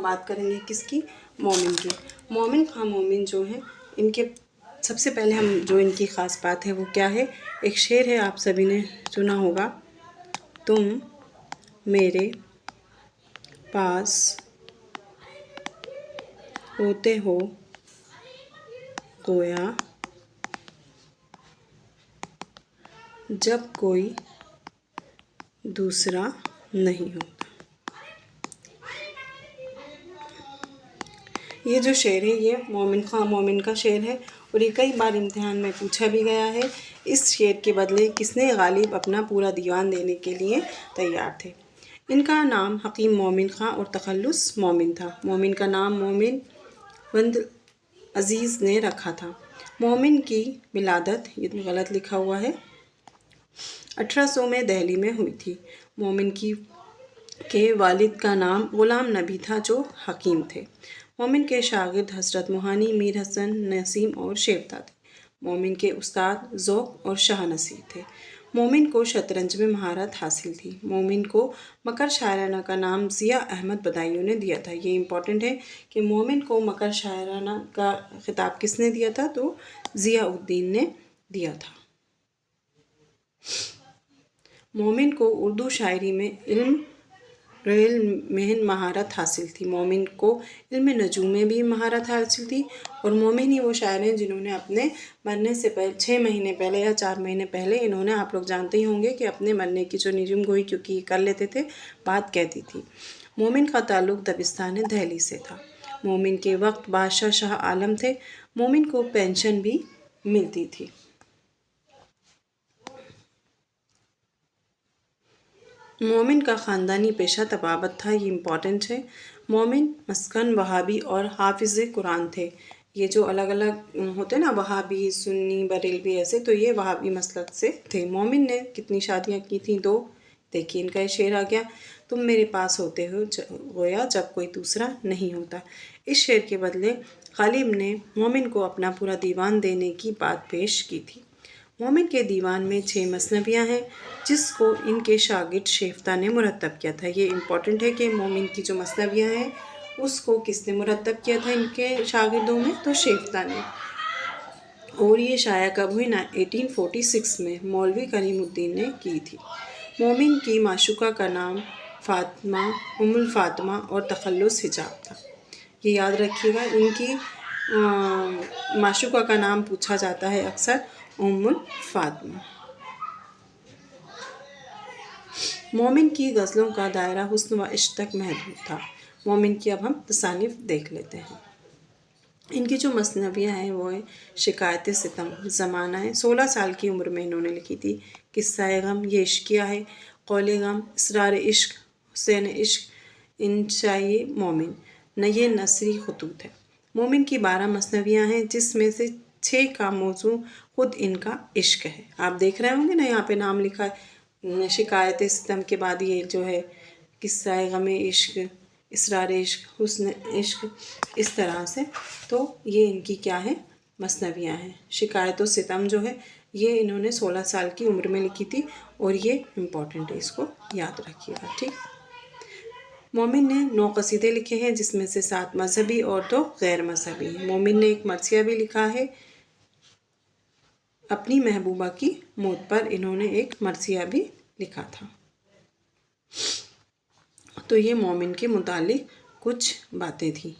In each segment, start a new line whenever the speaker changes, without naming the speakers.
ہم بات کریں گے کس کی؟ مومن کی۔ مومن خاں مومن جو ہیں ان کے سب سے پہلے ہم جو ان کی خاص بات ہے وہ کیا ہے؟ ایک شعر ہے، آپ سبھی نے سنا ہوگا، تم میرے پاس ہوتے ہو گویا جب کوئی دوسرا نہیں ہوتا۔ یہ جو شعر ہے یہ مومن خاں مومن کا شعر ہے اور یہ کئی بار امتحان میں پوچھا بھی گیا ہے۔ اس شعر کے بدلے کس نے غالب اپنا پورا دیوان دینے کے لیے تیار تھے؟ ان کا نام حکیم مومن خاں اور تخلص مومن تھا۔ مومن کا نام مومن بند عزیز نے رکھا تھا۔ مومن کی ولادت، یہ غلط لکھا ہوا ہے، 1800 میں دہلی میں ہوئی تھی۔ مومن کے والد کا نام غلام نبی تھا جو حکیم تھے۔ مومن کے شاگرد حضرت موہانی، میر حسن، نسیم اور شیوتا تھے۔ مومن کے استاد ذوق اور شاہ نصیر تھے۔ مومن کو شطرنج میں مہارت حاصل تھی۔ مومن کو مکر شاعرانہ کا نام ضیاء احمد بدائیوں نے دیا تھا۔ یہ امپورٹنٹ ہے کہ مومن کو مکر شاعرانہ کا خطاب کس نے دیا تھا؟ تو ضیاء الدین نے دیا تھا۔ مومن کو اردو شاعری میں علم مہارت حاصل تھی۔ مومن کو علم نجوم میں بھی مہارت حاصل تھی اور مومن ہی وہ شاعر ہیں جنہوں نے اپنے مرنے سے پہلے 6 مہینے پہلے یا 4 مہینے پہلے انہوں نے، آپ لوگ جانتے ہی ہوں گے کہ اپنے مرنے کی جو نجم گوئی کیونکہ یہ کر لیتے تھے، بات کہتی تھی۔ مومن کا تعلق دبستان دہلی سے تھا۔ مومن کے وقت بادشاہ شاہ عالم تھے۔ مومن کو پینشن بھی ملتی تھی۔ مومن کا خاندانی پیشہ طبابت تھا، یہ امپورٹنٹ ہے۔ مومن مسکن وہابی اور حافظ قرآن تھے۔ یہ جو الگ الگ ہوتے ہیں نا، وہابی، سنی، بریلوی، ایسے، تو یہ وہابی مسلک سے تھے۔ مومن نے کتنی شادیاں کی تھیں؟ 2۔ دیکھیے ان کا یہ شعر آ گیا، تم میرے پاس ہوتے ہو گویا جب کوئی دوسرا نہیں ہوتا۔ اس شعر کے بدلے غالب نے مومن کو اپنا پورا دیوان دینے کی بات پیش کی تھی۔ مومن کے دیوان میں 6 مثنویاں ہیں جس کو ان کے شاگرد شیوتا نے مرتب کیا تھا۔ یہ امپورٹنٹ ہے کہ مومن کی جو مثنویاں ہیں اس کو کس نے مرتب کیا تھا ان کے شاگردوں میں؟ تو شیوتا نے۔ اور یہ شائع کب ہوئی؟ 1846 میں مولوی کریم الدین نے کی تھی۔ مومن کی معشوقہ کا نام فاطمہ، ام الفاطمہ اور تخلص حجاب تھا۔ یہ یاد رکھیے گا، ان کی معشوقہ کا نام پوچھا جاتا ہے اکثر، ام الفاطمہ۔ مومن کی غزلوں کا دائرہ حسن و عشق تک محدود تھا۔ مومن کی اب ہم تصانیف دیکھ لیتے ہیں۔ ان کی جو مثنویاں ہیں وہ ہیں شکایت ستم، زمانہ ہے، 16 سال کی عمر میں انہوں نے لکھی تھی۔ قصہ غم، یہ عشقیہ ہے، قول غم، اسرار عشق، حسین عشق، انشائی مومن، یہ نثری خطوط ہے۔ مومن کی 12 مثنویاں ہیں جس میں سے 6 کا موضوع خود ان کا عشق ہے۔ آپ دیکھ رہے ہوں گے نا، یہاں پہ نام لکھا ہے، شکایت ستم کے بعد یہ جو ہے قصہ غم عشق، اسرار عشق، حسن عشق، اس طرح سے۔ تو یہ ان کی کیا ہے؟ مثنویاں ہیں۔ شکایت و ستم جو ہے یہ انہوں نے 16 سال کی عمر میں لکھی تھی اور یہ امپورٹنٹ ہے، اس کو یاد رکھیے گا، ٹھیک۔ مومن نے 9 قصیدے لکھے ہیں جس میں سے 7 مذہبی اور 2 غیر مذہبی ہیں۔ مومن نے ایک مرثیہ بھی لکھا ہے، اپنی محبوبہ کی موت پر انہوں نے ایک مرثیہ بھی لکھا تھا۔ تو یہ مومن کے متعلق کچھ باتیں تھیں۔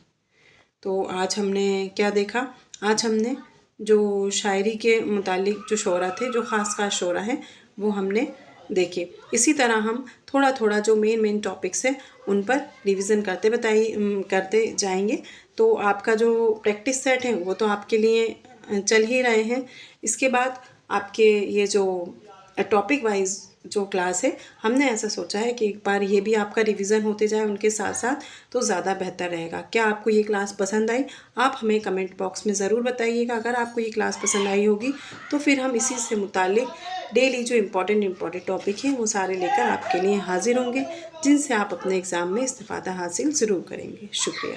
تو آج ہم نے کیا دیکھا؟ آج ہم نے جو شاعری کے متعلق جو شعرا تھے، جو خاص خاص شعرا ہیں، وہ ہم نے دیکھے۔ اسی طرح ہم تھوڑا تھوڑا جو مین ٹاپکس ہیں ان پر ریویژن کرتے جائیں گے۔ تو آپ کا جو پریکٹس سیٹ ہے وہ تو آپ کے لیے چل ہی رہے ہیں۔ اس کے بعد آپ کے یہ جو ٹاپک وائز جو کلاس ہے، ہم نے ایسا سوچا ہے کہ ایک بار یہ بھی آپ کا ریویژن ہوتے جائے ان کے ساتھ ساتھ، تو زیادہ بہتر رہے گا۔ کیا آپ کو یہ کلاس پسند آئی؟ آپ ہمیں کمنٹ باکس میں ضرور بتائیے گا۔ اگر آپ کو یہ کلاس پسند آئی ہوگی تو پھر ہم اسی سے متعلق ڈیلی جو امپورٹنٹ ٹاپک ہیں وہ سارے لے کر آپ کے لیے حاضر ہوں گے، جن سے آپ اپنے ایگزام میں استفادہ حاصل ضرور کریں گے۔ شکریہ۔